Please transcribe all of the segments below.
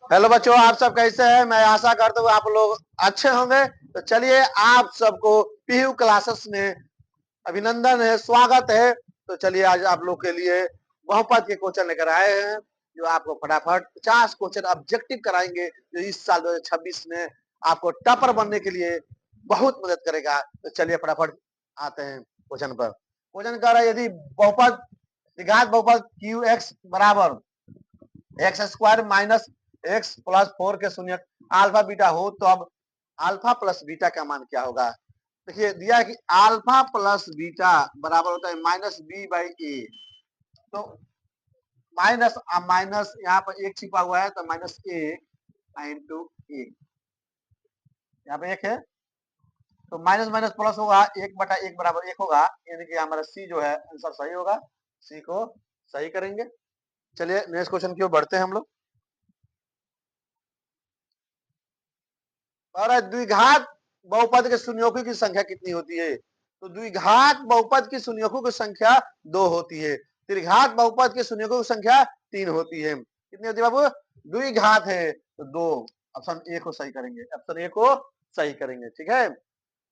Hello बच्चों, आप सब कैसे हैं? मैं आशा करता हूँ आप लोग अच्छे होंगे। तो चलिए, आप सबको पीयू क्लासेस में अभिनंदन है, स्वागत है। तो चलिए, आज आप लोग के लिए बहुपद के क्वेश्चन लेकर आए हैं, जो आपको फटाफट 50 क्वेश्चन ऑब्जेक्टिव कराएंगे, जो इस साल 2026 में आपको टॉपर बनने के लिए बहुत मदद करेगा। तो चलिए फटाफट आते हैं क्वेश्चन पर। क्वेश्चन कह रहा है, यदि बहुपद द्विघात बहुपद क्यू एक्स बराबर x square minus x plus 4 के शून्य अल्फा बीटा हो, तो अब अल्फा प्लस बीटा का मान क्या होगा? देखिए, दिया है कि अल्फा प्लस बीटा बराबर होता है माइनस बी बाई ए। तो माइनस माइनस यहाँ पर एक छिपा हुआ है, तो माइनस एक इंटू एक, यहाँ पे एक है, तो माइनस माइनस प्लस होगा, एक बटा एक बराबर एक होगा, यानी कि हमारा सी जो है आंसर सही होगा। सी को सही करेंगे। चलिए नेक्स्ट क्वेश्चन की ओर बढ़ते हैं हम लोग। और द्विघात बहुपद के शून्यों की संख्या कितनी होती है? तो द्विघात बहुपद की शून्यों की संख्या 2 होती है। त्रिघात बहुपद के शून्यों की संख्या 3 होती है। कितनी होती है बाबू? द्विघात है तो 2। ऑप्शन ए को सही करेंगे, ऑप्शन ए को सही करेंगे। ठीक है,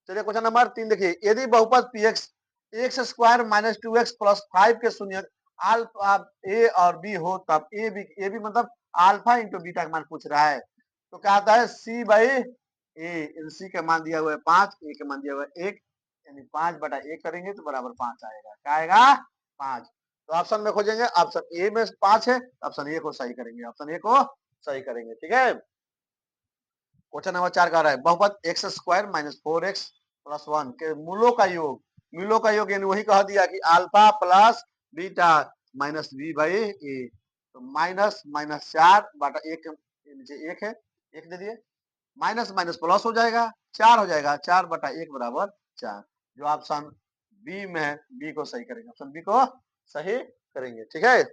चलिए क्वेश्चन नंबर 3 देखिए, यदि बहुपद P x x square minus two x plus 5 के शून्य अल्फा ए और बी हो, तब ए बी मतलब अल्फा इंटू बीटा का मान पूछ रहा है। तो क्या आता है? सी बाई ए। सी का मान दिया हुआ है 5, ए का मान दिया हुआ है 1, यानी 5 बटा 1 करेंगे तो बराबर 5 आएगा। क्या आएगा? 5। तो ऑप्शन में खोजेंगे, ऑप्शन ए में 5 है, ऑप्शन ए को सही करेंगे, ऑप्शन ए को सही करेंगे। ठीक है, क्वेश्चन नंबर 4 का रहा है, बहुपद X square minus 4x plus 1 के मूलों का योग यानी वही कह दिया कि alpha plus beta minus B by A. तो माइनस माइनस 4 बटा 1 नीचे 1 है, 1 दे दिए, माइनस माइनस प्लस हो जाएगा, 4 हो जाएगा, 4 बटा 1 बराबर 4। जो ऑप्शन बी में है, बी को सही करेंगे, ऑप्शन बी को सही करेंगे। ठीक है,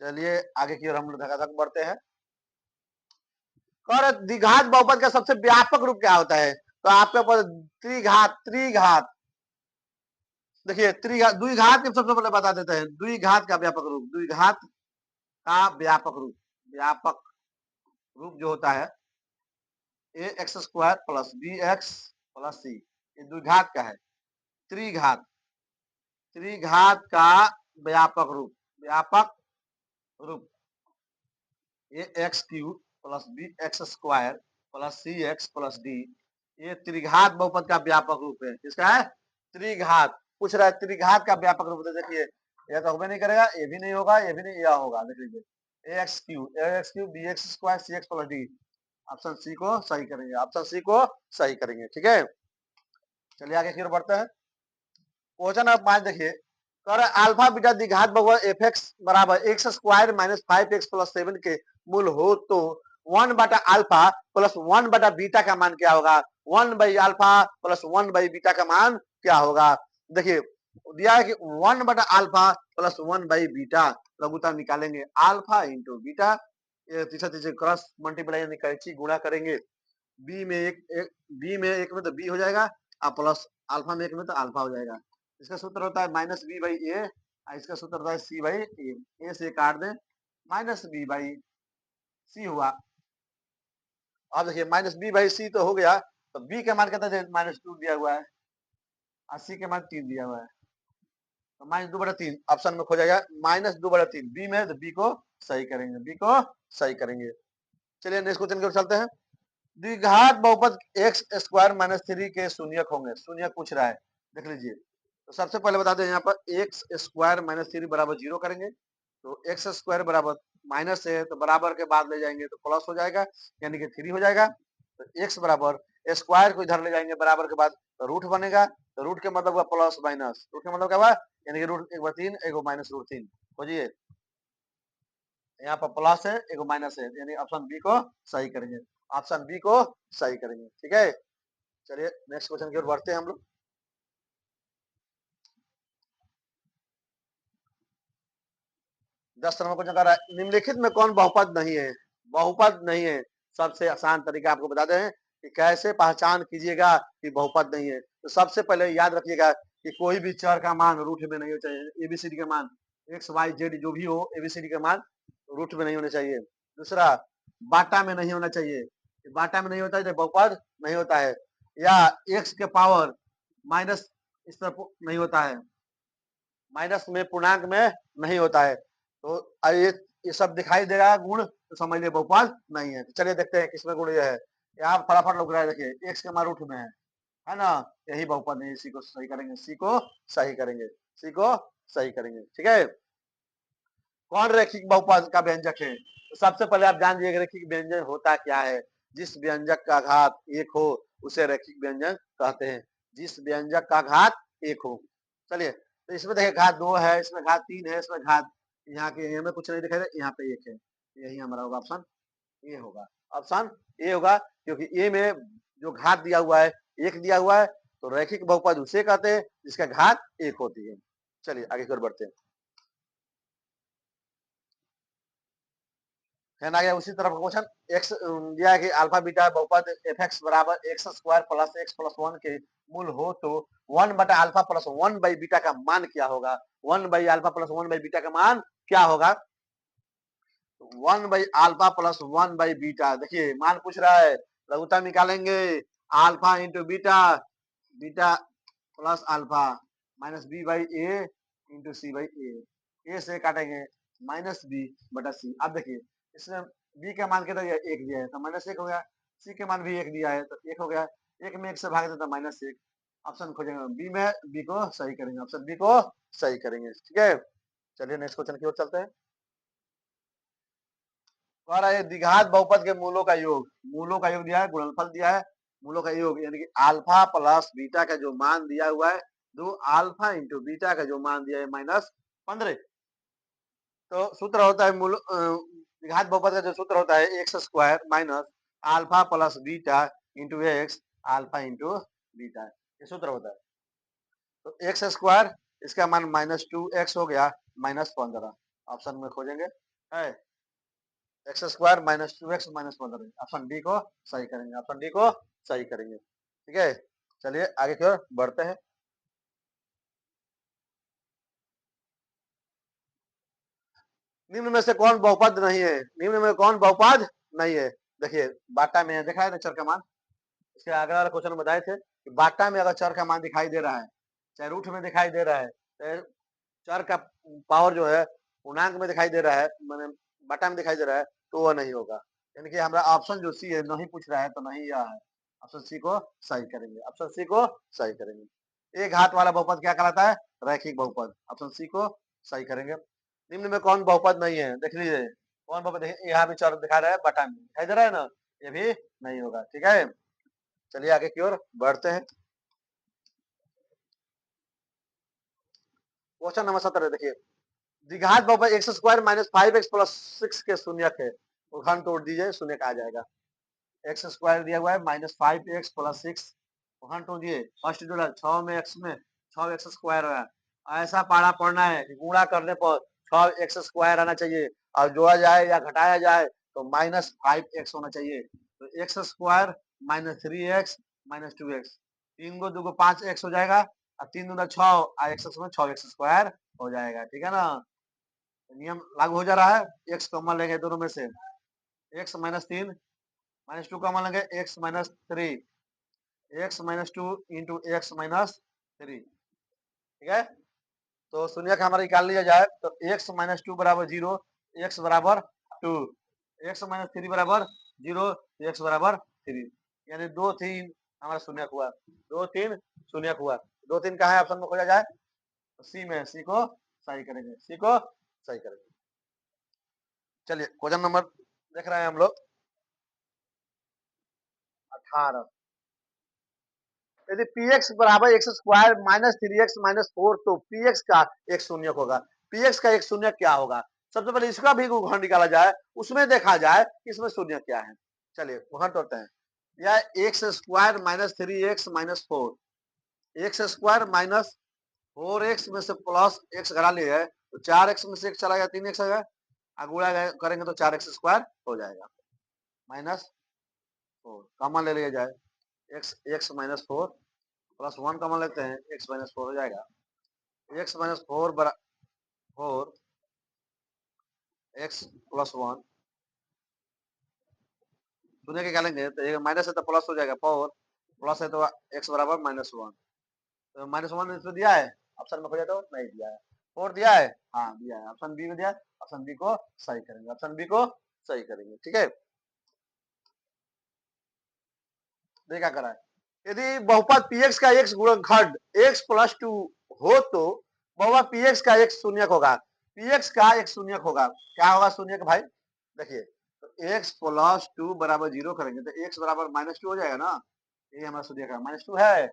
चलिए आगे की ओर हम लोग धकाधक बढ़ते हैं। और द्विघात बहुपद का सबसे व्यापक रूप क्या होता है? तो आपके पास त्रिघात त्रिघात देखिए, त्रिघात द्विघात के सबसे पहले बता देते हैं, द्विघात का व्यापक रूप, द्विघात का व्यापक रूप जो होता है A X square plus B X plus C, ये द्विघात का है। त्रिघात त्रिघात का व्यापक रूप A X cube plus B X square plus C X plus D, ये त्रिघात बहुपद का व्यापक रूप है। इसका है त्रिघात। पूछ रहा है त्रिघात का व्यापक रूप, देखिए यह तो होबे नहीं करेगा, ये भी नहीं होगा, ये भी नहीं, यह होगा। देख लीजिए, A X cube B X square C X plus D, option C को सही करेंगे, ऑप्शन सी को सही करेंगे। ठीक है, चलिए आगे फिर बढ़ते हैं। क्वेश्चन नंबर 5 देखिए, कर अल्फा बीटा द्विघात बहुपद एफ एक्स बराबर x square minus 5x plus 7 के मूल हो, तो 1 बटा अल्फा प्लस 1 बटा बीटा का मान क्या होगा? 1 by alpha plus 1 by beta का मान क्या होगा? देखिए, दिया है कि 1 बटा अल्फा प्लस 1 बाई बीटा, लघुता निकालेंगे, अल्फा इंटू बीटा, तीसरा तीसरे क्रॉस मल्टीप्लाई यानी कैंची गुणा करेंगे। बी में बी में एक में तो बी हो जाएगा, और प्लस अल्फा में एक में तो अल्फा हो जाएगा। इसका सूत्र होता है माइनस बी बाई ए, इसका सूत्र होता है सी बाई ए से काट दें, माइनस बी बाई सी हुआ। अब देखिए, माइनस बी बाई सी तो हो गया, तो बी का मान कितना है? माइनस 2 दिया हुआ है, और सी के मान 3 दिया हुआ है, तो माइनस 2/3 ऑप्शन में खो जाएगा, माइनस 2/3 बी में, तो बी को सही करेंगे, बी को सही करेंगे। चलिए नेक्स्ट क्वेश्चन की ओर चलते हैं। द्विघात बहुपद एक्स स्क्वायर माइनस 3 के शून्यक होंगे, शून्यक पूछ रहा है, देख लीजिए। तो सबसे पहले बता दें, यहाँ पर एक्स स्क्वायर माइनस 3 बराबर 0 करेंगे, तो एक्स स्क्वायर बराबर माइनस है, तो बराबर के बाद ले जाएंगे तो प्लस हो जाएगा, यानी कि 3 हो जाएगा। तो एक्स बराबर स्क्वायर को इधर ले जाएंगे बराबर के बाद, तो रूट बनेगा, तो रूट के मतलब हुआ प्लस माइनस, रूट का मतलब क्या हुआ? यानी कि रूट 1/3 एगो माइनस रूट 3। खोजिए, यहाँ पर प्लस है, एगो माइनस है, यानी ऑप्शन बी को सही करेंगे, ऑप्शन बी को सही करेंगे। ठीक है, चलिए नेक्स्ट क्वेश्चन की ओर बढ़ते हैं हम लोग। 10 नंबर क्वेश्चन कर रहा है, निम्नलिखित में कौन बहुपद नहीं है? बहुपद नहीं है, सबसे आसान तरीका आपको बता दें कि कैसे पहचान कीजिएगा कि बहुपद नहीं है। तो सबसे पहले याद रखिएगा कि कोई भी चर का मान रूट में नहीं हो चाहिए, एबीसीडी का मान एक्स वाई जेड जो भी हो, एबीसीडी का मान रूट में नहीं होने चाहिए। दूसरा, बाटा में नहीं होना चाहिए, बाटा में नहीं होता है तो बहुपद नहीं होता है, या एक्स के पावर माइनस इस तरफ नहीं होता है, माइनस में पूर्णांक में नहीं होता है, तो ये सब दिखाई दे रहा है गुण, तो समझ लिए बहुपद नहीं है। तो चलिए देखते हैं किसमें गुण ये है, यहाँ फटाफट लग रहा है, देखिए एक्स के मान रूट में है ना, यही बहुपद नहीं, इसी को सही करेंगे, सी को सही करेंगे, सी को सही करेंगे, ठीक है। कौन रैखिक बहुपद का व्यंजक है, तो सबसे पहले आप जान लीजिए रैखिक व्यंजन होता क्या है, जिस व्यंजक का घात एक हो उसे रैखिक व्यंजन कहते हैं, जिस व्यंजक का घात एक हो। चलिए तो इसमें देखिए घात 2 है, इसमें घात 3 है, इसमें घात यहाँ के में कुछ नहीं दिखाई दे, यहाँ पे 1 है, यही हमारा होगा ऑप्शन ए होगा, ऑप्शन ए होगा, क्योंकि ए में जो घात दिया हुआ है 1 दिया हुआ है, तो रैखिक बहुपद उसे कहते हैं जिसका घात 1 होती है। चलिए आगे की ओर बढ़ते हैं, आ गया उसी तरफ क्वेश्चन, एक्स दिया है कि अल्फा बीटा बहुपद एफ एक्स बराबर x square plus x plus 1 के मूल हो तो 1 बटा अल्फा प्लस 1 बाई बीटा का मान क्या होगा, 1 by alpha plus 1 by beta का मान क्या होगा, 1 by alpha plus 1 by beta, देखिए मान पूछ रहा है, लघुता निकालेंगे, alpha into beta, beta plus alpha minus B by A into C by A से काटेंगे माइनस बी बटा सी। अब देखिए इसमें बी का मान कितना दिया, 1 दिया है तो माइनस 1 हो गया, सी के मान भी 1 दिया है तो 1 हो गया, 1 में 1 से भाग देता माइनस 1, ऑप्शन खोजेंगे बी में, बी को सही करेंगे, ऑप्शन बी को सही करेंगे, ठीक है। चलिए नेक्स्ट क्वेश्चन की ओर चलते हैं, कह रहा है द्विघात बहुपद के मूलों का योग, मूलों का योग दिया है, गुणनफल दिया है, मूलों का योग यानी कि अल्फा प्लस बीटा का जो मान दिया हुआ है, दो अल्फा इंटू बीटा का जो मान दिया है माइनस 15, तो सूत्र होता है मूल द्विघात बहुपद का जो सूत्र होता है x square minus alpha plus beta into x alpha into beta, ये सूत्र होता है। तो एक्स स्क्वायर इसका मान माइनस 2x हो गया माइनस 15, ऑप्शन में खोजेंगे है x square minus 2x minus 15, option D को सही करेंगे, ऑप्शन डी को सही करेंगे, ठीक है। चलिए आगे की ओर बढ़ते हैं, निम्न में से कौन बहुपद नहीं है, निम्न में कौन बहुपद नहीं है, देखिए बाटा में देखा है ना चर का मान, इसके आगे वाला क्वेश्चन बताए थे कि बाटा में अगर चर का मान दिखाई दे रहा है, चाहे रूट में दिखाई दे रहा है, चाहे चर का पावर जो है पूर्णांक में दिखाई दे रहा है, मैंने बाटा में दिखाई दे रहा है, तो वह नहीं होगा, यानी कि हमारा ऑप्शन जो सी है नहीं पूछ रहा है तो नहीं यह है, ऑप्शन सी को सही करेंगे, ऑप्शन सी को सही करेंगे। एक हाथ वाला बहुपद क्या कहलाता है, रैखिक बहुपद, ऑप्शन सी को सही करेंगे। निम्न में कौन बहुपद नहीं है, देख लीजिए कौन बहुपद, यहाँ भी चर दिखा रहा है बाटा में दिखाई दे रहा है ना, ये भी नहीं होगा, ठीक है। चलिए आगे की ओर बढ़ते हैं, क्वेश्चन नंबर 17 देखिए, द्विघात बहुपद X square minus 5x plus 6 के शून्यक है, तो घन तोड़ दीजिए शून्य आ जाएगा, एक्स स्क्वायर दिया हुआ है माइनस 5x प्लस 6, घन तोड़ दिए, फर्स्ट जोड़ा 6 में x में 6x स्क्वायर है, ऐसा पारा पढ़ना है कि गुणा करने पर 6x स्क्वायर आना चाहिए, और जोड़ा जाए या घटाया जाए तो माइनस 5x होना चाहिए, तो x square minus 3x minus 2x, 3 गो 2 गो 5x हो जाएगा, और 3 दूना 6 और x में 6x स्क्वायर हो जाएगा, ठीक है ना, नियम लागू हो जा रहा है, एक्स कॉमन लेंगे दोनों में से, एक्स माइनस 3 माइनस 2 कॉमन लेंगे, x minus 3, x minus 2 into x minus 3, ठीक है। तो शून्य का हमारा निकाल लिया जाए तो एक्स माइनस 2 बराबर 0, एक्स बराबर 2, एक्स माइनस 3 बराबर 0, एक्स बराबर 3, यानी 2 3 हमारा शून्य हुआ, 2 3 शून्य हुआ, 2 3 कहा है ऑप्शन में खोजा जाए तो सी में, सी को सही करेंगे, सी को सही करेंगे। चलिए क्वेश्चन नंबर देख रहे हैं हम लोग 18, यदि पी एक्स बराबर x square minus 3x minus 4 तो पी एक्स का एक शून्य होगा, पी एक्स का एक शून्य क्या होगा, सबसे पहले इसका भी गुणन निकाला जाए, उसमें देखा जाए इसमें शून्य क्या है। चलिए गुणन करते हैं, या x square minus 3x minus 4, x square minus 4x में से प्लस एक्स घटा लिया है तो 4x में से एक चला गया, 3x आ गया, गुणा करेंगे तो 4x स्क्वायर हो जाएगा, माइनस 4 कॉमन ले लिया जाए, x x minus 4 plus 1 common लेते हैं, एक्स माइनस 4 हो जाएगा, एक्स माइनस 4 बरा 4 एक्स प्लस 1 शून्य के निकालेंगे तो ये माइनस है तो प्लस हो जाएगा 4, प्लस है तो x बराबर -1, तो -1 इसमें दिया है ऑप्शन में, खोजा तो नहीं दिया है। 4 दिया है, हाँ दिया है, ऑप्शन बी में दिया है, ऑप्शन बी को सही करेंगे, ऑप्शन बी को सही करेंगे। ठीक है, देखा करा है, यदि बहुपद px का x गुणनखंड x प्लस 2 हो तो बहुपद px का x शून्यक होगा, px का x शून्यक होगा, क्या होगा शून्यक भाई, देखिए तो x प्लस 2 बराबर 0 करेंगे तो x बराबर -2 हो जाएगा ना, ये हमारा शून्यक है, -2 है,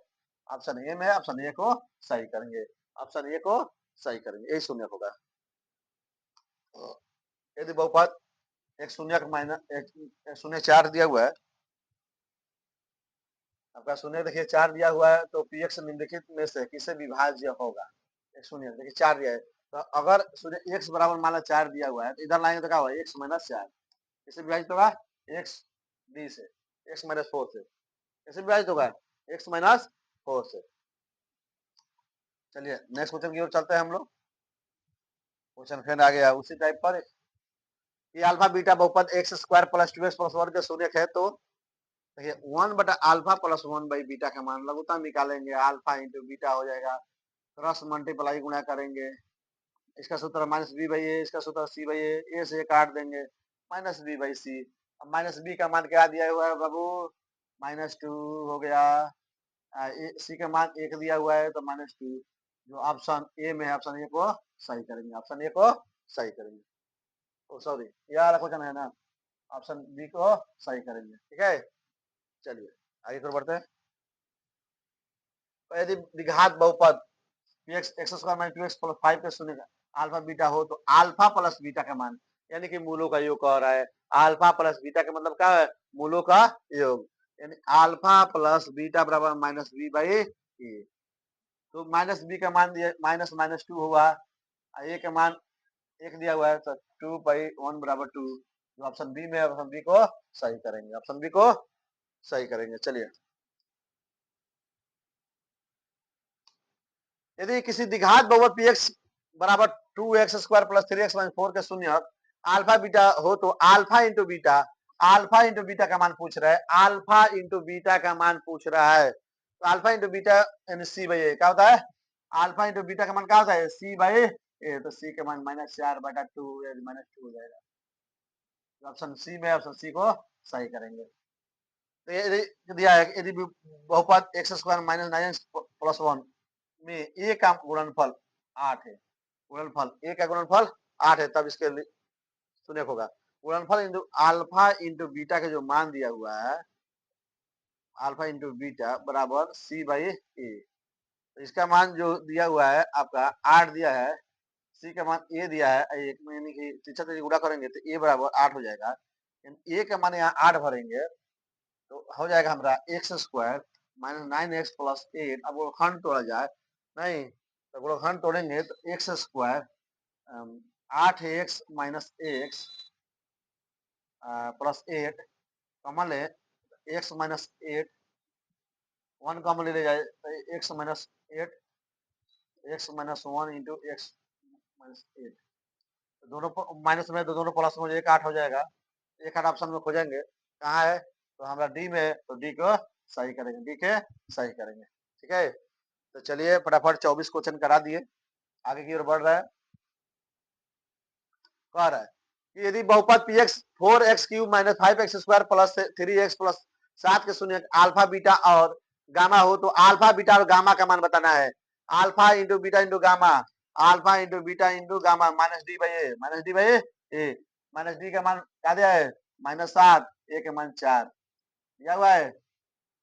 ऑप्शन ए में, ऑप्शन ए को सही करेंगे, ऑप्शन ए को सही करेंगे, यही शून्यक होगा। यदि बहुपद एक शून्यक माइनस एक शून्य 4 दिया हुआ है, आपका शून्य देखिए 4 दिया हुआ है तो px निम्नलिखित में से किसे विभाज्य होगा, एक शून्य देखिए 4 दिया है, तो अगर शून्य x बराबर मान लो 4 दिया हुआ है तो इधर लाएंगे तो क्या होगा, x माइनस 4, किसे विभाजित होगा, x d से, x माइनस 4 से, किसे विभाजित होगा, x माइनस 4 से। चलिए नेक्स्ट क्वेश्चन की ओर चलते हैं हम लोग, क्वेश्चन फिर आ गया उसी टाइप पर, ये अल्फा बीटा बहुपद x square plus 2x plus 1 के शून्य है, तो देखिए 1 बटा अल्फा प्लस 1 बाई बीटा का मान लघुत्तम निकालेंगे, अल्फा इंटू बीटा हो जाएगा, क्रॉस मल्टीप्लाई गुणा करेंगे, इसका सूत्र माइनस बी बाई ए, इसका सूत्र सी बाई ए से काट देंगे, माइनस बी बाई सी, अब माइनस बी का मान क्या दिया हुआ है बाबू, -2 हो गया, सी का मान 1 दिया हुआ है तो -2, जो ऑप्शन ए में है ऑप्शन ए को सही करेंगे, ऑप्शन ए को सही करेंगे, ओ सॉरी ये वाला क्वेश्चन है ना, ऑप्शन बी को सही करेंगे। ठीक है, चलिए आगे फिर बढ़ते हैं, तो यदि द्विघात बहुपद x square minus 2x plus 5 के शून्य का अल्फा बीटा हो तो अल्फा प्लस बीटा का मान, यानी कि मूलों का योग कह रहा है, अल्फा प्लस बीटा का मतलब क्या है, मूलों का योग, यानी अल्फा प्लस बीटा बराबर माइनस बी बाई ए, तो माइनस बी का मान दिया -2 हुआ, ए का मान 1 दिया हुआ है तो 2 बाई 1 बराबर 2, जो ऑप्शन बी में, ऑप्शन बी को सही करेंगे, ऑप्शन बी को सही करेंगे। चलिए, यदि किसी द्विघात बहुपद px बराबर 2x square plus 3x minus 4 के शून्य अल्फा बीटा हो तो अल्फा इंटू बीटा का मान पूछ रहा है, अल्फा इंटू बीटा का मान पूछ रहा है, तो अल्फा इंटू बीटा यानी सी बाई ए क्या होता है, अल्फा इंटू बीटा का मान क्या होता है, सी बाई ए, तो सी का मान -4/2 यानी -2 हो जाएगा, ऑप्शन सी में, ऑप्शन सी को सही करेंगे। तो ये दिया है यदि बहुपद X square minus 9x plus 1 में ए का गुणनफल 8 है, गुणनफल ए का गुणनफल 8 है, तब इसके शून्य होगा, गुणनफल इंटू अल्फा इंटू बीटा का जो मान दिया हुआ है, अल्फा इंटू बीटा बराबर सी बाई ए, तो इसका मान जो दिया हुआ है आपका 8 दिया है, सी का मान ए दिया है, एक में यानी कि तीसरा तरीके गुणा करेंगे तो ए बराबर 8 हो जाएगा, ए का मान यहाँ 8 भरेंगे तो हो जाएगा हमारा x square minus 9x plus 8, अब गुणनखंड तोड़ा जाए नहीं, तो गुणनखंड तोड़ेंगे तो x square 8x minus x plus 8 common ले, एक्स माइनस 8 1 कॉमन ले जाए तो x minus 8 x minus 1 into x minus 8, दोनों माइनस में तो दोनों प्लस में 1 8 हो जाएगा, 1 8 ऑप्शन में खोजेंगे कहाँ है, तो हमारा डी में है, तो डी को सही करेंगे, डी के सही करेंगे। ठीक है, तो चलिए फटाफट 24 क्वेश्चन करा दिए, आगे की ओर बढ़ रहा है, कह रहा है कि यदि बहुपद P x 4x³ minus 5x square plus 3x plus 7 के शून्य अल्फा बीटा और गामा हो तो अल्फा बीटा और गामा का मान बताना है, alpha into beta into gamma, alpha into beta into gamma minus D by A, minus D by A, minus D का मान क्या दिया है -7, ए का मान 4 दिया हुआ है,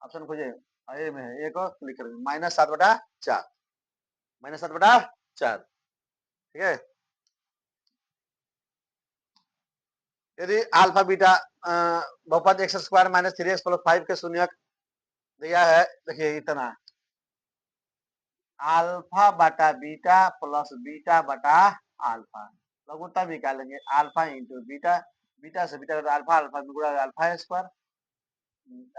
ऑप्शन खोजे ए में है, ए को क्लिक करेंगे, -7/4, -7/4। ठीक है, यदि अल्फा बीटा बहुपद X square minus 3x plus 5 के शून्य दिया है, देखिए इतना अल्फा बटा बीटा प्लस बीटा बटा अल्फा, लघुत्तम निकालेंगे अल्फा इंटू बीटा, बीटा से बीटा अल्फा, अल्फा में गुणा अल्फा स्क्वायर,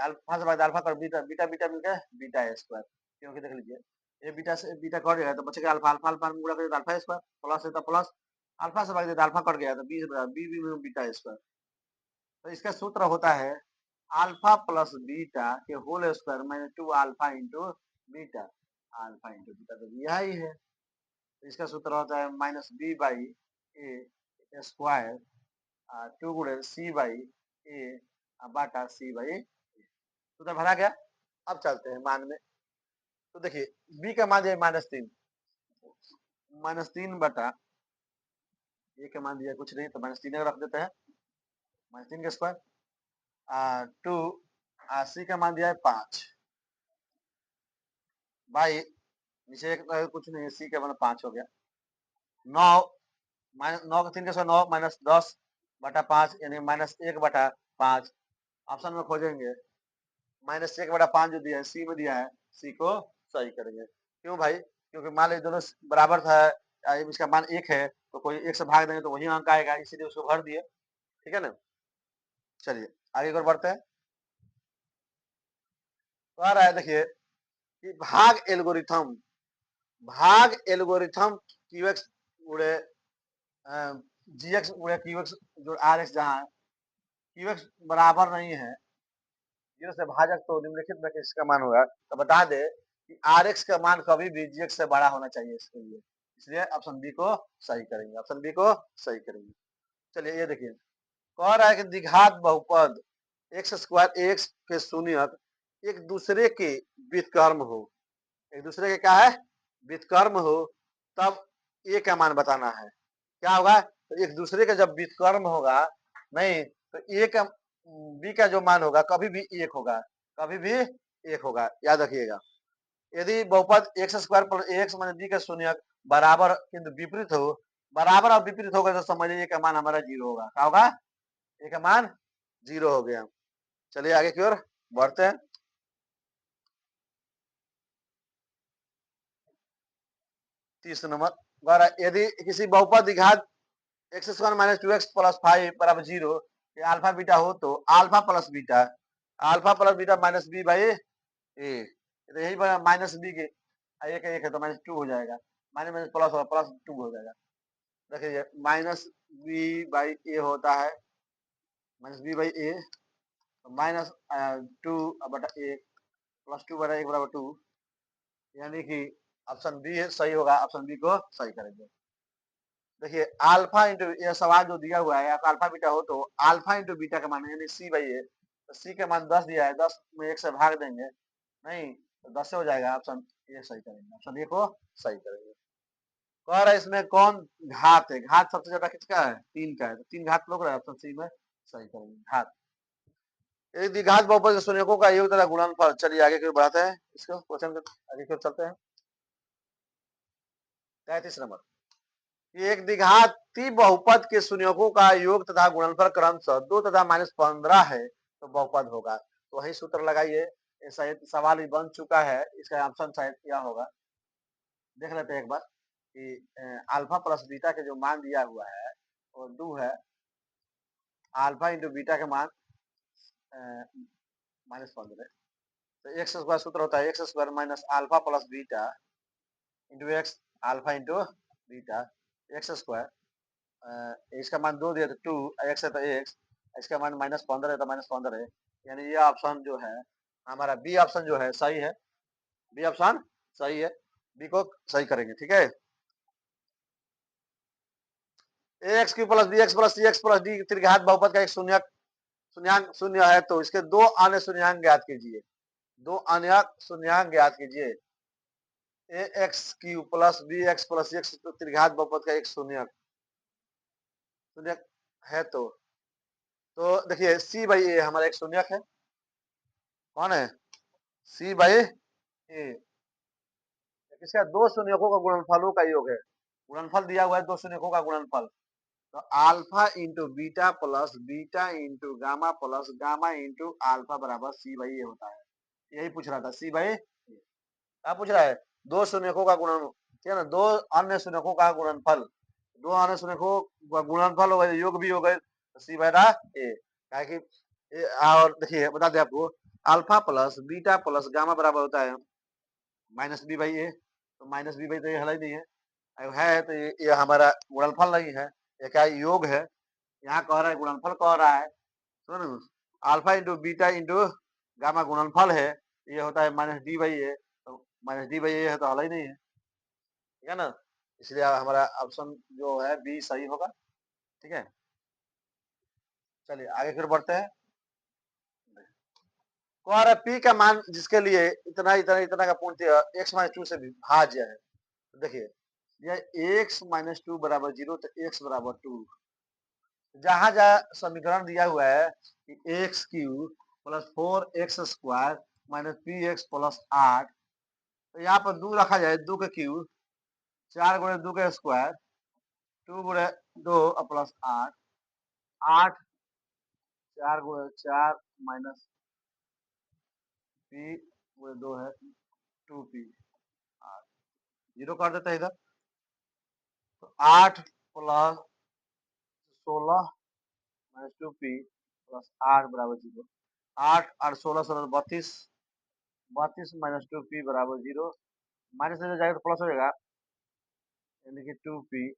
अल्फा से बाद अल्फा कर बीटा, बीटा बीटा मिलकर बीटा स्क्वायर, क्योंकि देख लीजिए ये बीटा से बीटा कट गया तो बचेगा अल्फा, अल्फा अल्फा में गुणा करें तो अल्फा स्क्वायर, प्लस है तो प्लस, अल्फा से भाग देते अल्फा कट गया तो बी बी में बीटा स्क्वायर, तो इसका सूत्र होता है अल्फा प्लस बीटा के whole square minus 2 alpha into beta, alpha into beta तो यह ही है। तो इसका सूत्र होता है minus B by A square 2 गुणे सी by A Bata C by. सूत्र भरा गया। अब चलते हैं मान में। तो देखिए बी का मान दिया -3, -3 बटा ए का मान दिया कुछ नहीं तो -3 रख देते हैं, -3 का स्क्वायर 2 सी का मान दिया है 5 बाई नीचे कुछ नहीं है, सी का मान 5 हो गया 9, -9 का 3 का स्क्वायर 9 -10 बटा 5 यानी -1/5। ऑप्शन में खोजेंगे -1/5 जो दिया है सी में दिया है, सी को सही करेंगे। क्यों भाई? क्योंकि मान लीजिए दोनों बराबर था, इसका मान 1 है तो कोई 1 से भाग देंगे तो वही अंक आएगा, इसीलिए उसको भर दिए। ठीक है ना? चलिए आगे और बढ़ते हैं। तो आ रहा है देखिए कि भाग एल्गोरिथम क्यूएक्स गुणे जीएक्स गुणे क्यूएक्स जो आरएक्स, जहाँ क्यूएक्स बराबर नहीं है 0 से भाजक तो निम्नलिखित में किसका मान होगा। तो बता दे कि आर एक्स का मान कभी भी जी एक्स से बड़ा होना चाहिए इसके लिए, इसलिए ऑप्शन बी को सही करेंगे, ऑप्शन बी को सही करेंगे। चलिए ये देखिए कह रहा है कि द्विघात बहुपद एक्स स्क्वायर एक्स के शून्यक एक दूसरे के व्युत्क्रम हो, एक दूसरे के क्या है व्युत्क्रम हो, तब ए का मान बताना है। क्या होगा? तो एक दूसरे का जब व्युत्क्रम होगा नहीं तो ए का बी का जो मान होगा कभी भी एक होगा, कभी भी एक होगा, याद रखिएगा। यदि बहुपद X square plus X minus B का शून्यक बराबर किंतु विपरीत हो, बराबर और विपरीत होगा तो समझिए ए का मान हमारा 0 होगा। क्या होगा? ए का मान 0 हो गया। चलिए आगे की ओर बढ़ते हैं। 30 नंबर द्वारा यदि किसी बहुपद द्विघात x square minus 2x plus 5 बराबर 0 अल्फा बीटा हो तो alpha plus beta minus B by A, तो यही माइनस बी के एक है तो -2 हो जाएगा, माइनस माइनस प्लस होगा, +2 हो जाएगा। देखिए माइनस बी बाई ए होता है -b/a -2/a +2/1 = 2, यानी कि ऑप्शन बी सही होगा, ऑप्शन बी को सही करेंगे। देखिए अल्फा इंटू ये सवाल जो दिया हुआ है अल्फा बीटा हो तो अल्फा इंटू बीटा का मान यानी c/a, तो c का मान 10 दिया है, 10 में 1 से भाग देंगे नहीं तो 10 से हो जाएगा, ऑप्शन ए सही करेंगे, ऑप्शन ए को सही करेंगे। कह रहा है इसमें कौन घात है, घात सबसे ज्यादा किसका है? 3 का है, तो 3 घात लोग रहे, ऑप्शन सी में सही करेंगे घात। एक द्विघात बहुपद के शून्यकों का योग तथा गुणनफल। चलिए आगे की बढ़ाते हैं इसको क्वेश्चन आगे की ओर चलते हैं। 33 नंबर एक द्विघाती बहुपद के शून्यकों का योग तथा गुणनफल क्रमशः 2 तथा -15 है तो बहुपद होगा। तो वही सूत्र लगाइए, शायद सवाल ही बन चुका है, इसका ऑप्शन शायद क्या होगा देख लेते हैं एक बार कि अल्फा प्लस बीटा के जो मान दिया हुआ है वो 2 है, अल्फा इंटू बीटा का मान -15, तो एक्स स्क्वायर सूत्र होता है x square minus alpha plus beta into x, alpha into beta x square, इसका मान 2 दिया तो 2, एक्स है तो एक्स, इसका मान -15 है तो -15 है, यानी ये ऑप्शन जो है हमारा बी ऑप्शन जो है सही है, बी ऑप्शन सही है, बी को सही करेंगे। ठीक है, X cube plus B X plus C X plus D त्रिघात बहुपद का एक शून्याङ्क शून्य है तो इसके दो अन्य शून्याङ्क ज्ञात कीजिए, दो अन्य शून्याङ्क ज्ञात कीजिए। A X cube plus B X plus C X त्रिघात बहुपद का एक शून्यक शून्यक है तो देखिए सी बाई ए हमारा एक शून्यक है, कौन है? सी बाई ए, इसका दो शून्यकों का गुणनफलों का योग है, गुणनफल दिया हुआ है दो शून्यकों का गुणनफल, तो alpha into beta into gamma plus gamma into alpha बराबर सी बाई ए होता है। यही पूछ रहा था, सी बाई क्या पूछ रहा है? दो शून्यकों का गुणन, ठीक है ना, दो अन्य शून्यकों का गुणनफल, दो अन्य शून्यकों का गुणनफल हो गए, योग भी हो गए, तो सी बाई ए, क्या कि और देखिए बता दें आपको alpha plus beta plus gamma बराबर होता है -b/a, तो -b/a तो ये हल ही नहीं है, है तो ये हमारा गुणनफल नहीं है, ये क्या योग है, यहाँ कह रहा है गुणनफल कह रहा है, सुनो alpha into beta into gamma गुणनफल है, ये होता है माइनस डी बाई ए, तो माइनस डी बाई ए है तो हल ही नहीं है, ठीक है ना। इसलिए हमारा ऑप्शन जो है बी सही होगा, ठीक है। चलिए आगे फिर बढ़ते हैं। और पी का मान जिसके लिए इतना इतना इतना का पूर्णतः एक्स माइनस टू से भाज्य है, तो देखिए यह एक्स माइनस टू बराबर जीरो, तो एक्स बराबर टू, जहां जहां समीकरण दिया हुआ है कि x cube plus four x square minus P x plus आठ, तो यहाँ पर दो रखा जाए, दो के क्यूब, चार गुणे दो के स्क्वायर, टू गुणे दो प्लस आठ, आठ चार गुणे चार माइनस पी गुणे दो है टू पी, जीरो कर देते हैं इधर, तो आठ प्लस सोलह माइनस टू पी प्लस आठ बराबर जीरो, आठ और सोलह सोलह बत्तीस, बत्तीस माइनस टू पी बराबर जीरो, माइनस में जाएगा तो प्लस हो जाएगा, यानी कि टू पी,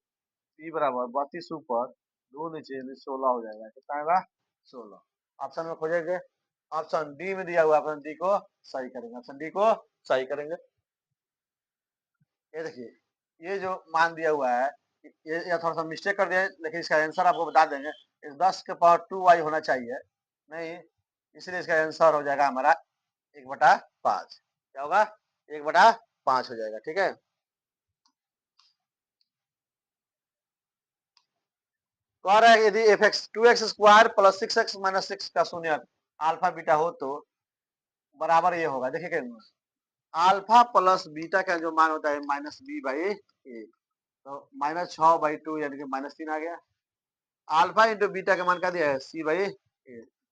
पी बराबर बत्तीस ऊपर दो नीचे यानी 16 हो जाएगा, कितना होगा 16। ऑप्शन में खोजेंगे, ऑप्शन डी में दिया हुआ, ऑप्शन डी को सही करेंगे, ऑप्शन डी को सही करेंगे। ये देखिए ये जो मान दिया हुआ है, ये थोड़ा सा मिस्टेक कर दिया है, लेकिन इसका आंसर आपको बता देंगे, इस 10 के पावर 2y होना चाहिए, नहीं, इसलिए इसका आंसर हो जाएगा हमारा 1/5, क्या होगा 1/5 हो जाएगा, ठीक है। कह रहा है यदि F X two X square plus six X minus six का शून्य अल्फा बीटा हो तो बराबर ये होगा, देखिए क्या अल्फा प्लस बीटा का जो मान होता है माइनस बी बाई ए, तो माइनस 6/2 यानी कि -3 आ गया। अल्फा इंटू बीटा का मान क्या दिया है सी बाई ए,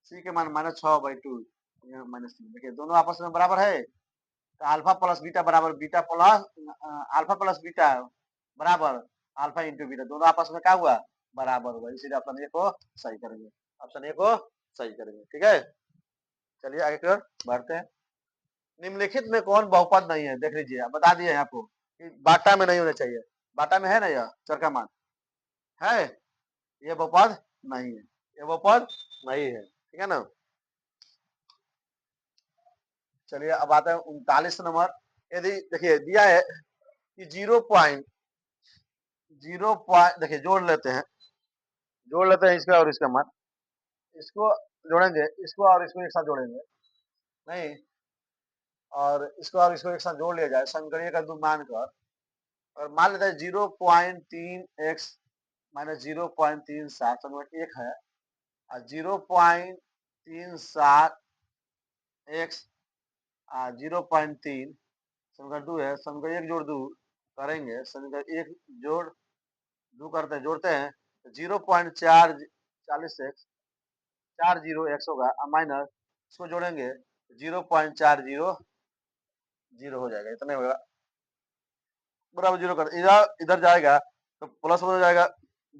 सी के मान -6/2 -3, देखिए दोनों आपस में बराबर है, तो अल्फा प्लस बीटा बराबर beta plus alpha plus beta बराबर अल्फा इंटू बीटा, दोनों आपस में क्या हुआ बराबर हुआ, इसीलिए ऑप्शन ए को सही करेंगे, ऑप्शन ए को सही करेंगे, ठीक है। चलिए आगे की ओर बढ़ते हैं। निम्नलिखित में कौन बहुपद नहीं है, देख लीजिए बता दिए हैं आपको कि बाटा में नहीं होना चाहिए, बाटा में है ना, यह चर का मान है, ये बहुपद नहीं है, ये बहुपद नहीं है, ठीक है ना। चलिए अब आते हैं 39 नंबर। यदि देखिए दिया है कि 0.0 देखिए जोड़ लेते हैं इसका और इसका मान, इसको जोड़ेंगे, इसको और इसको एक साथ जोड़ेंगे, नहीं, और इसको और इसको एक साथ जोड़ लिया जाए संकरीय का मान कर, और मान लेते हैं 0.3x माइनस 0.37 एक है, और 0.37 एक्स 0.3 समीकरण 2 है, समीकरण 1 जोड़ 2 करेंगे, समीकरण 1 जोड़ 2 करते हैं, जोड़ते हैं, 0.440x 40x होगा, माइनस इसको जोड़ेंगे 0.400 हो जाएगा, इतने होगा बराबर जीरो कर, इधर इधर जाएगा तो प्लस हो जाएगा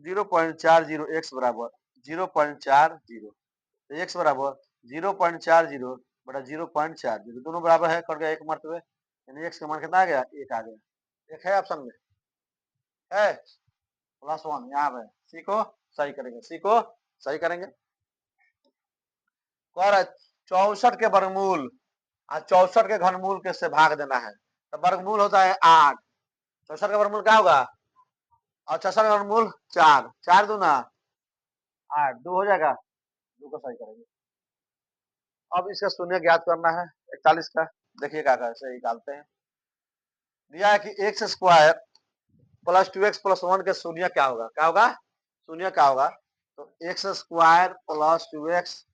0.40x बराबर 0.40, एक्स बराबर 0.40 बटा 0.40, दोनों बराबर है, कट गया एक मरतबे, यानी एक्स का मान कितना आ गया एक आ गया, एक है ऑप्शन में है +1 यहाँ पे, सी को सही करेंगे, सी को सही करेंगे। कह रहा है 64 के वर्गमूल और 64 के घनमूल के से भाग देना है, तो वर्गमूल होता है 8, 64 का वर्गमूल क्या होगा, और 64 का वर्गमूल 4, 4 दूना 8, 2 हो जाएगा, 2 को सही करेंगे। अब इसका शून्य ज्ञात करना है 41 का, देखिए क्या कैसे निकालते हैं। दिया है कि x square plus 2x plus 1 के शून्य क्या होगा, क्या होगा शून्य क्या होगा, तो x square plus 2x,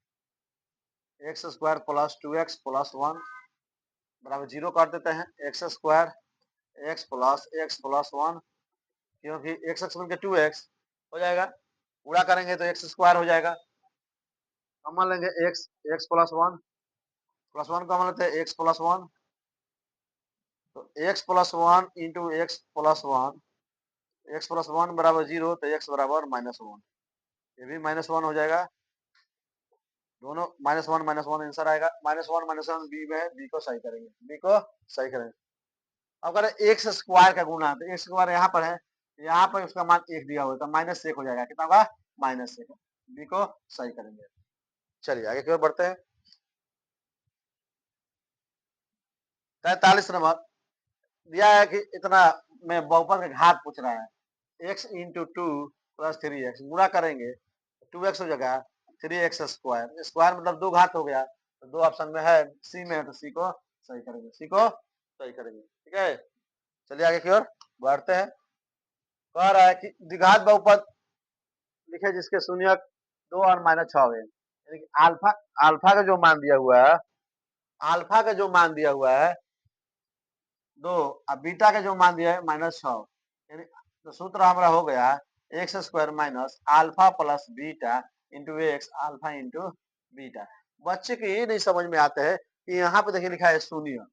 x square plus 2x plus 1 बराबर 0 कर देते हैं, एक्स स्क्वायर x प्लस 1, क्योंकि एक्स एक्स बन के 2x हो जाएगा, पूरा करेंगे तो एक्स स्क्वायर हो जाएगा, हम मान लेंगे एक्स एक्स प्लस वन का मान लेते हैं एक्स प्लस 1, तो x plus 1 into x plus 1, x plus 1 बराबर 0, तो एक्स बराबर -1, ये भी -1 हो जाएगा, दोनों -1 आंसर आएगा, -1 बी में, बी को सही करेंगे, बी को सही करेंगे। अब करें एक्स स्क्वायर का गुना, तो एक्स स्क्वायर यहाँ पर है, यहाँ पर उसका मान 1 दिया हुआ है, तो -1 हो जाएगा, कितना होगा -1, बी को सही करेंगे। चलिए आगे की ओर बढ़ते हैं। 43 नंबर दिया है कि इतना में बहुपद का घात पूछ रहा है। x into two plus three x गुणा करेंगे, 2x हो जाएगा 3x स्क्वायर, स्क्वायर मतलब दो घात हो गया, तो दो ऑप्शन में है, सी में है तो सी को सही करेंगे, सी को सही करेंगे। ठीक है, चलिए आगे की ओर बढ़ते हैं। कह रहा है कि द्विघात बहुपद लिखे जिसके शून्य 2 और -6 है, यानी कि अल्फा अल्फा का जो मान दिया हुआ है, अल्फा का जो मान दिया हुआ है 2 और बीटा का जो मान दिया है -6, यानी तो सूत्र हमारा हो गया x square minus alpha plus beta into x, alpha into beta. बच्चे के ये नहीं समझ में आता है कि यहाँ पे देखिए लिखा है शून्य,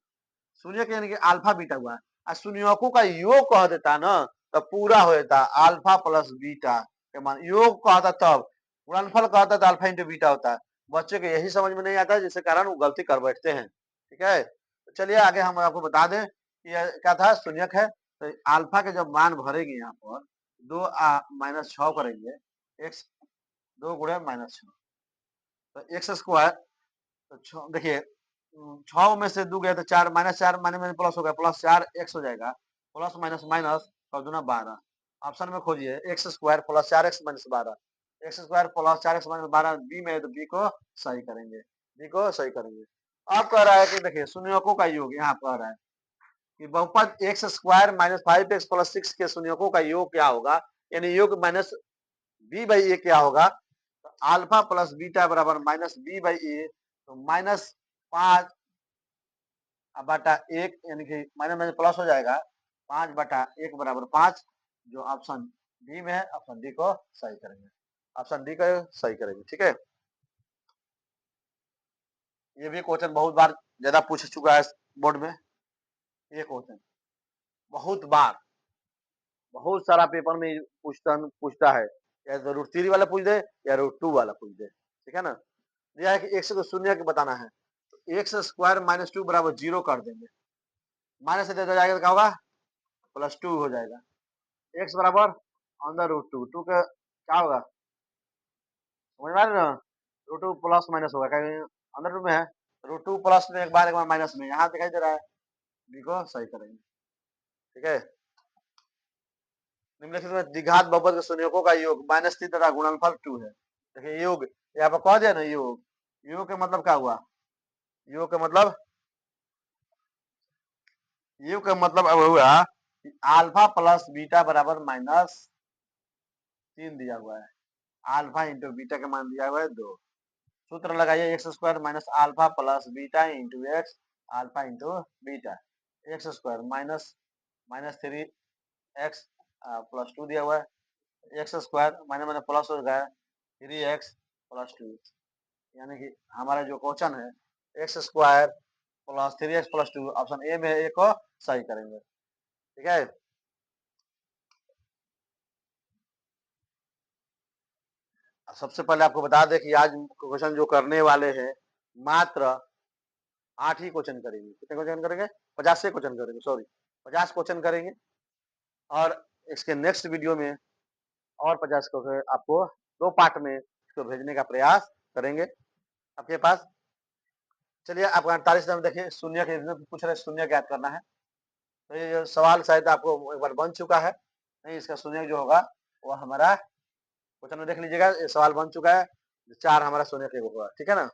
शून्य के यानी कि अल्फा बीटा हुआ और शून्यकों का योग कह देता ना तो पूरा हो जाता, अल्फा प्लस बीटा के मान योग कहता तब गुणनफल कहता तो अल्फा इंटू बीटा होता है। बच्चे को यही समझ में नहीं आता है, जिसके कारण वो गलती कर बैठते हैं। ठीक है, तो चलिए आगे हम आपको बता दें कि यह क्या था, शून्यक है, तो अल्फा के जब मान भरेंगे यहाँ पर 2 -6 करेंगे, एक्स 2 गुणे -6 तो एक्स स्क्वायर, तो देखिए 6 में से 2 गया तो 4 -4 माने में प्लस हो गया, प्लस 4 एक्स हो जाएगा, प्लस माइनस माइनस और दूना 12। ऑप्शन में खोजिए X square plus 4x minus 12, X square plus 4x minus 12 B में है तो बी को सही करेंगे, बी को सही करेंगे। अब कह रहा है कि देखिए शून्यकों का योग, यहाँ कह रहा है कि बहुपद X square minus 5x plus 6 के शून्यकों का योग क्या होगा, यानी योग माइनस बी बाई ए क्या होगा, तो अल्फा प्लस बीटा बराबर माइनस बी बाई ए, तो -5 बटा 1 यानी कि माइनस माइनस प्लस हो जाएगा, 5/1 बराबर 5, जो ऑप्शन डी में है, ऑप्शन डी को सही करेंगे, ऑप्शन डी को सही करेंगे। ठीक है, ये भी क्वेश्चन बहुत बार ज्यादा पूछ चुका है बोर्ड में, ये क्वेश्चन बहुत बार बहुत सारा पेपर में पूछता है, या तो √3 वाला पूछ दे या √2 वाला पूछ दे। ठीक है ना, दिया है कि x को शून्य के बताना है, तो एक्स स्क्वायर -2 बराबर 0 कर देंगे, माइनस से दे दो जाएगा तो क्या होगा, +2 हो जाएगा, एक्स बराबर अंडर √2, 2 का क्या होगा समझ में आ रहा है ना, √2 प्लस माइनस होगा, अंडर 2 में है, √2 प्लस में एक बार माइनस में, यहाँ दिखाई दे रहा है, बी को सही करेंगे। ठीक है, निम्नलिखित में द्विघात बहुपद के शून्यकों का योग -3 तथा गुणनफल 2 है। देखिए योग यहाँ पर कह दिया ना, योग योग का मतलब क्या हुआ, योग का मतलब, योग का मतलब अब हुआ अल्फा प्लस बीटा बराबर -3 दिया हुआ है, अल्फा इंटू बीटा का मान दिया हुआ है 2, सूत्र लगाइए x square minus alpha plus beta into x, alpha into beta, x square minus -3x +2 दिया हुआ है, x square minus minus plus हो गया 3x +2, यानी कि हमारा जो क्वेश्चन है x square plus 3x +2, option A में ए को सही करेंगे। ठीक है, सबसे पहले आपको बता दें कि आज क्वेश्चन जो करने वाले हैं मात्र 8 ही क्वेश्चन करेंगे, कितने क्वेश्चन करेंगे, 50 क्वेश्चन करेंगे, सॉरी 50 क्वेश्चन करेंगे, और इसके नेक्स्ट वीडियो में और 50 क्वेश्चन आपको 2 पार्ट में इसको भेजने का प्रयास करेंगे आपके पास। चलिए आप 48 नंबर देखिए, शून्य के पूछ रहे शून्य ज्ञात करना है, तो ये सवाल शायद आपको एक बार बन चुका है, नहीं इसका शून्य जो होगा वो हमारा क्वेश्चन में देख लीजिएगा, ये सवाल बन चुका है, 4 हमारा शून्य के होगा। ठीक है ना,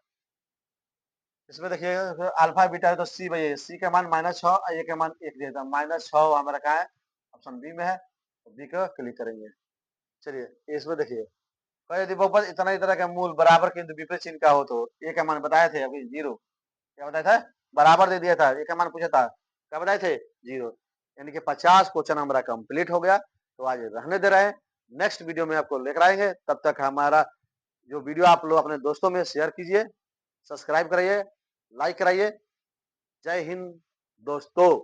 इसमें देखिए अल्फा बीटा है तो सी भाई सी का मान -6, ए का मान 1 दिया था, -6 हमारा कहाँ है, ऑप्शन बी में है, तो बी को क्लिक करेंगे। चलिए इसमें देखिए, यदि बहुपद इतना ही तरह का मूल बराबर किंतु विपरीत चिन्ह का हो तो ए का मान बताए थे अभी 0, क्या बताया था, बराबर दे दिया था, ए का मान पूछा था, क्या बताए थे 0, यानी कि 50 क्वेश्चन हमारा कंप्लीट हो गया। तो आज रहने दे रहे हैं, नेक्स्ट वीडियो में आपको लेकर आएंगे, तब तक हमारा जो वीडियो आप लोग अपने दोस्तों में शेयर कीजिए, सब्सक्राइब कराइए, लाइक कराइए। जय हिंद दोस्तों।